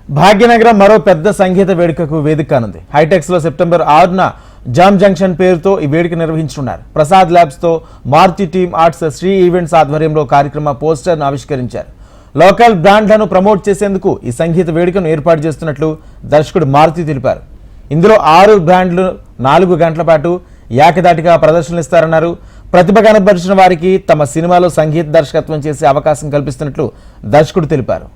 భాగ్యనగరం మరో పెద్ద సంగీత వేడుకకు వేదిక కానుంది. హైటెక్స్ లో సెప్టెంబర్ 6న జామ్ జంక్షన్ పేరుతో ఈ వేడుక నిర్వహించనున్నారు. ప్రసాద్ ల్యాబ్స్ తో Maruthi team arts Sri events ఆధ్వర్యంలో కార్యక్రమ పోస్టర్ ను ఆవిష్కరించారు. లోకల్ బ్రాండ్లను ప్రమోట్ చేసేందుకు ఈ సంగీత వేడుకను ఏర్పాటు చేస్తున్నట్లు దర్శకుడు మారుతి తెలిపారు. ఇందులో 6 బ్రాండ్లు 4 గంటల పాటు ఏకదాటిగా ప్రదర్శనలు ఇస్తారన్నారు. ప్రతిభ కనబరిచిన వారికి తమ సినిమాలో సంగీత దర్శకత్వం చేసే అవకాశం కల్పిస్తున్నట్లు దర్శకుడు తెలిపారు.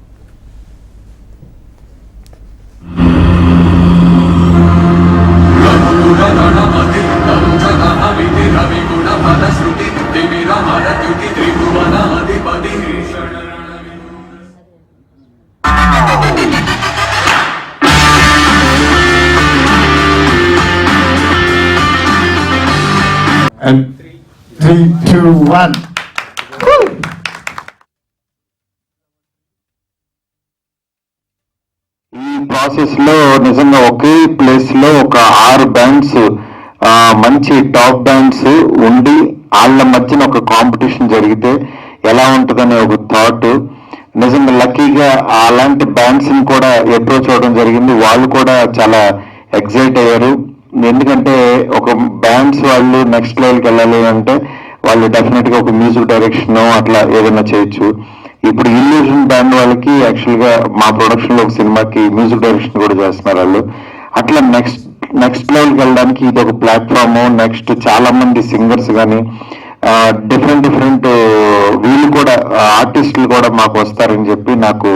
And 3, 2, 1. ఈ ప్రాసెస్ లో నిజంగా ఒకే ప్లేస్ లో ఒక 6 బ్యాండ్స్ మంచి టాప్ బ్యాండ్స్ ఉండి వాళ్ళ మధ్యన ఒక కాంపిటీషన్ జరిగితే ఎలా ఉంటుందనే ఒక థాట్. నిజంగా లక్కీగా అలాంటి బ్యాండ్స్ ని కూడా అప్రోచ్ అవడం జరిగింది. వాళ్ళు కూడా చాలా ఎక్సైట్ అయ్యారు. ఎందుకంటే ఒక బ్యాండ్స్ వాళ్ళు నెక్స్ట్ లెవెల్కి వెళ్ళాలి అంటే వాళ్ళు డెఫినెట్ గా ఒక మ్యూజిక్ డైరెక్షన్ అట్లా ఏదైనా చేయొచ్చు. ఇప్పుడు ఇల్యూషన్ బ్యాండ్ వాళ్ళకి యాక్చువల్ గా మా ప్రొడక్షన్ లో ఒక సినిమాకి మ్యూజిక్ డైరెక్షన్ కూడా చేస్తున్నారు వాళ్ళు. అట్లా నెక్స్ట్ లెవెల్కి వెళ్ళడానికి ఇది ఒక ప్లాట్ఫామ్. నెక్స్ట్ చాలా మంది సింగర్స్ కానీ డిఫరెంట్ వీళ్ళు కూడా ఆర్టిస్టులు కూడా మాకు వస్తారని చెప్పి నాకు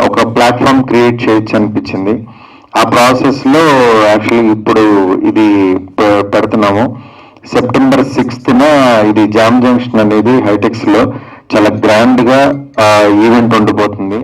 ఒక ప్లాట్ఫామ్ క్రియేట్ చేయొచ్చు అనిపించింది. ఆ ప్రాసెస్ లో యాక్చువల్లీ ఇప్పుడు ఇది పెడుతున్నాము. సెప్టెంబర్ 6న ఇది జామ్ జంక్షన్ అనేది హైటెక్స్ లో చాలా గ్రాండ్ గా ఈవెంట్ ఉండబోతుంది.